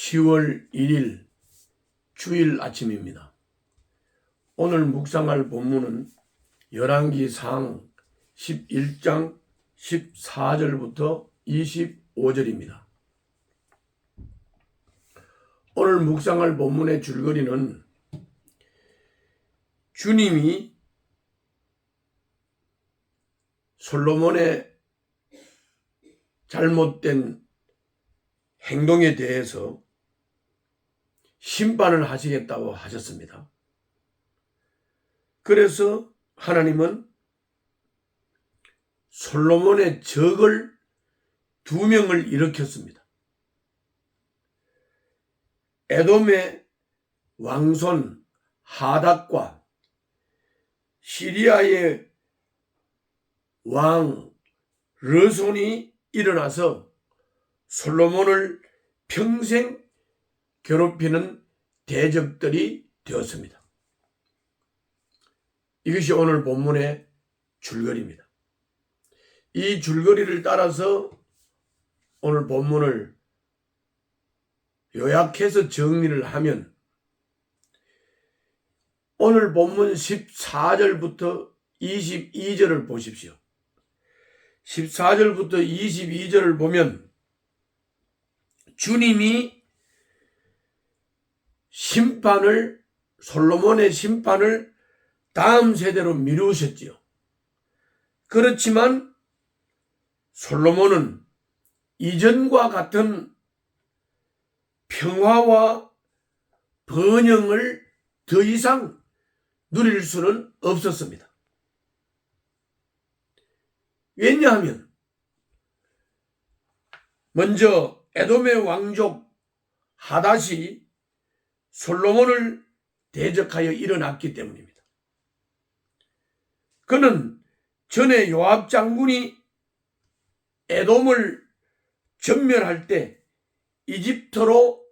10월 1일 주일 아침입니다. 오늘 묵상할 본문은 열왕기상 11장 14절부터 25절입니다. 오늘 묵상할 본문의 줄거리는 주님이 솔로몬의 잘못된 행동에 대해서 심판을 하시겠다고 하셨습니다. 그래서 하나님은 솔로몬의 적을 2명을 일으켰습니다. 에돔의 왕손 하닷과 시리아의 왕 르손이 일어나서 솔로몬을 평생 괴롭히는 대적들이 되었습니다. 이것이 오늘 본문의 줄거리입니다. 이 줄거리를 따라서 오늘 본문을 요약해서 정리를 하면 오늘 본문 14절부터 22절을 보십시오. 14절부터 22절을 보면 주님이 솔로몬의 심판을 다음 세대로 미루셨지요. 그렇지만 솔로몬은 이전과 같은 평화와 번영을 더 이상 누릴 수는 없었습니다. 왜냐하면 먼저 에돔의 왕족 하닷이 솔로몬을 대적하여 일어났기 때문입니다. 그는 전에 요압 장군이 에돔을 전멸할 때 이집트로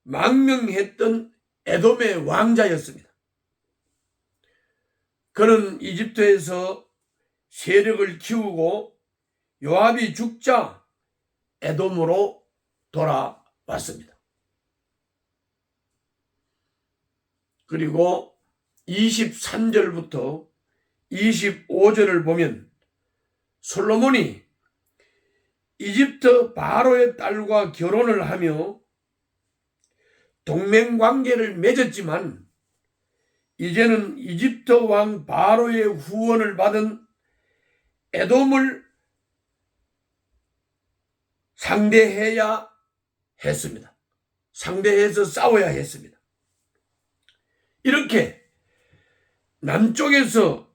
망명했던 에돔의 왕자였습니다. 그는 이집트에서 세력을 키우고 요압이 죽자 에돔으로 돌아왔습니다. 그리고 23절부터 25절을 보면 솔로몬이 이집트 바로의 딸과 결혼을 하며 동맹관계를 맺었지만 이제는 이집트 왕 바로의 후원을 받은 에돔을 상대해야 했습니다. 상대해서 싸워야 했습니다. 이렇게 남쪽에서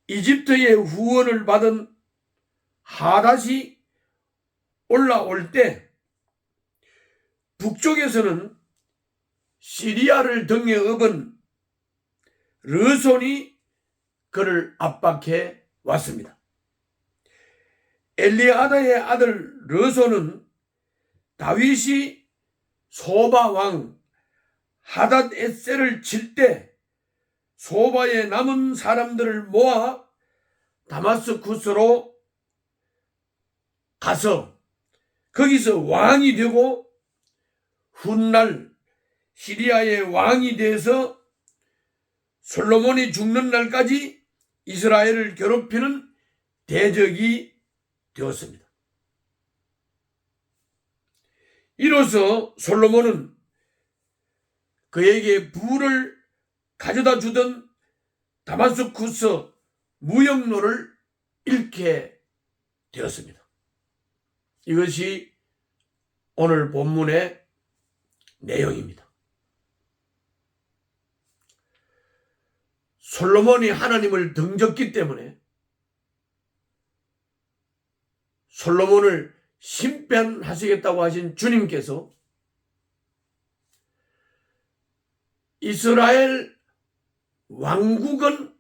이집트의 후원을 받은 하닷이 올라올 때 북쪽에서는 시리아를 등에 업은 르손이 그를 압박해 왔습니다. 엘리아다의 아들 르손은 다윗이 소바 왕 하닷에셀을 칠 때 소바에 남은 사람들을 모아 다마스쿠스로 가서 거기서 왕이 되고 훗날 시리아의 왕이 돼서 솔로몬이 죽는 날까지 이스라엘을 괴롭히는 대적이 되었습니다. 이로써 솔로몬은 그에게 부를 가져다 주던 다마스쿠스 무역로를 잃게 되었습니다. 이것이 오늘 본문의 내용입니다. 솔로몬이 하나님을 등졌기 때문에 솔로몬을 심판하시겠다고 하신 주님께서 이스라엘 왕국은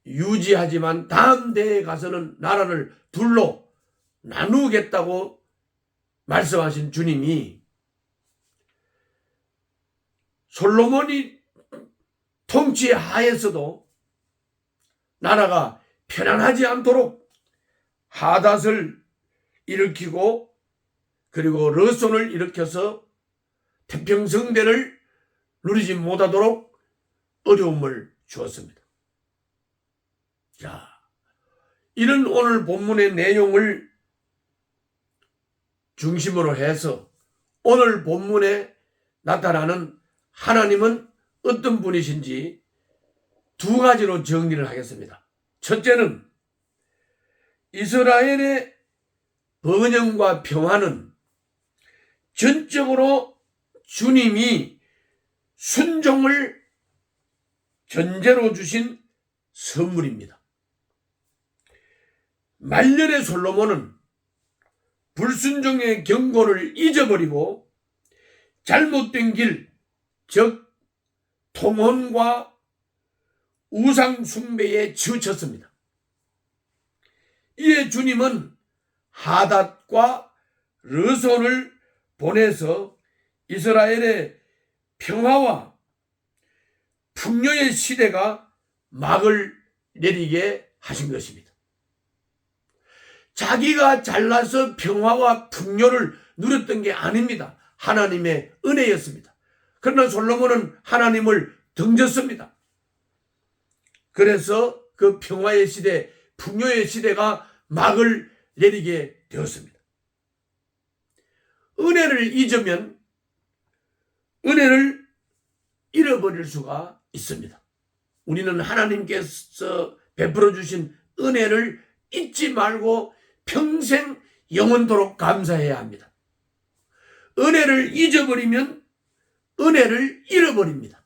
유지하지만 다음 대에 가서는 나라를 둘로 나누겠다고 말씀하신 주님이 솔로몬이 통치하에서도 나라가 편안하지 않도록 하닷을 일으키고 그리고 르손을 일으켜서 태평성대를 누리지 못하도록 어려움을 주었습니다. 자, 이런 오늘 본문의 내용을 중심으로 해서 오늘 본문에 나타나는 하나님은 어떤 분이신지 두 가지로 정리를 하겠습니다. 첫째는 이스라엘의 번영과 평화는 전적으로 주님이 순종을 전제로 주신 선물입니다. 말년의 솔로몬은 불순종의 경고를 잊어버리고 잘못된 길, 즉 통혼과 우상 숭배에 치우쳤습니다. 이에 주님은 하닷과 르손을 보내서 이스라엘의 평화와 풍요의 시대가 막을 내리게 하신 것입니다. 자기가 잘나서 평화와 풍요를 누렸던 게 아닙니다. 하나님의 은혜였습니다. 그러나 솔로몬은 하나님을 등졌습니다. 그래서 그 평화의 시대, 풍요의 시대가 막을 내리게 되었습니다. 은혜를 잊으면 은혜를 잃어버릴 수가 있습니다. 우리는 하나님께서 베풀어 주신 은혜를 잊지 말고 평생 영원토록 감사해야 합니다. 은혜를 잊어버리면 은혜를 잃어버립니다.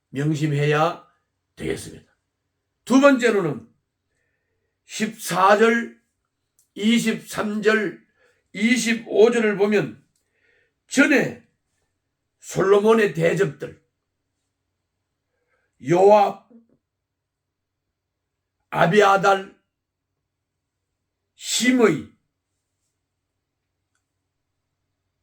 명심해야 되겠습니다. 두 번째로는 14절, 23절, 25절을 보면 전에 솔로몬의 대적들 요압, 아비아달, 심의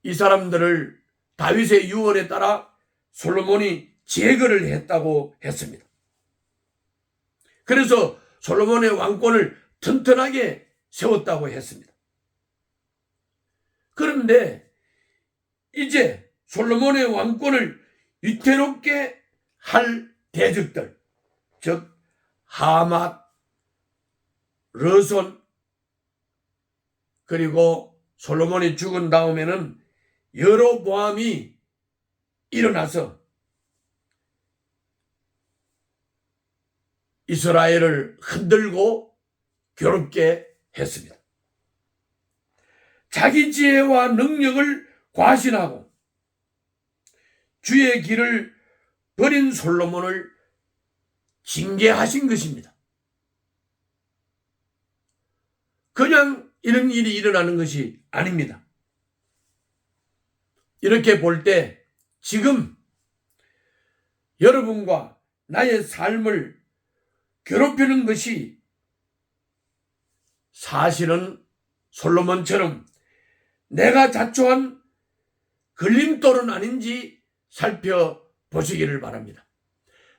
이 사람들을 다윗의 유언에 따라 솔로몬이 제거를 했다고 했습니다. 그래서 솔로몬의 왕권을 튼튼하게 세웠다고 했습니다. 그런데 이제 솔로몬의 왕권을 위태롭게 할 대적들, 즉 하맛, 르손, 그리고 솔로몬이 죽은 다음에는 여로보암이 일어나서 이스라엘을 흔들고 괴롭게 했습니다. 자기 지혜와 능력을 과신하고 주의 길을 버린 솔로몬을 징계하신 것입니다. 그냥 이런 일이 일어나는 것이 아닙니다. 이렇게 볼 때 지금 여러분과 나의 삶을 괴롭히는 것이 사실은 솔로몬처럼 내가 자초한 걸림돌은 아닌지 살펴보시기를 바랍니다.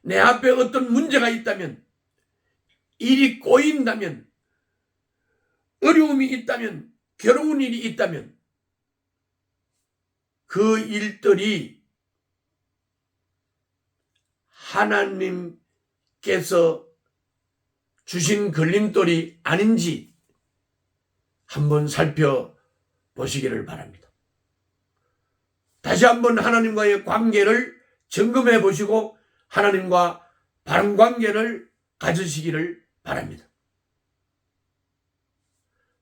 내 앞에 어떤 문제가 있다면, 일이 꼬인다면, 어려움이 있다면, 괴로운 일이 있다면 그 일들이 하나님께서 주신 걸림돌이 아닌지 한번 살펴보시기를 바랍니다. 다시 한번 하나님과의 관계를 점검해 보시고 하나님과 바른 관계를 가지시기를 바랍니다.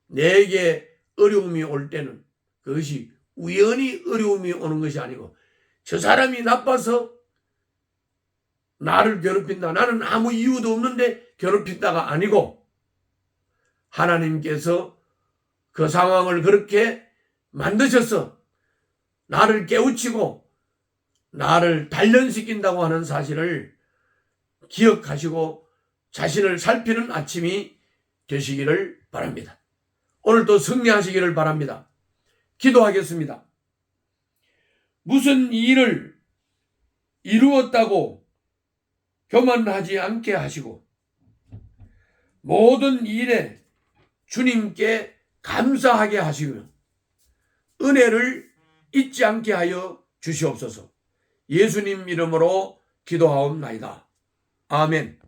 내게 어려움이 올 때는 그것이 우연히 어려움이 오는 것이 아니고 저 사람이 나빠서 나를 괴롭힌다, 나는 아무 이유도 없는데 괴롭힌다가 아니고 하나님께서 그 상황을 그렇게 만드셔서 나를 깨우치고 나를 단련시킨다고 하는 사실을 기억하시고 자신을 살피는 아침이 되시기를 바랍니다. 오늘도 승리하시기를 바랍니다. 기도하겠습니다. 무슨 일을 이루었다고 교만하지 않게 하시고 모든 일에 주님께 감사하게 하시며 은혜를 잊지 않게 하여 주시옵소서. 예수님 이름으로 기도하옵나이다. 아멘.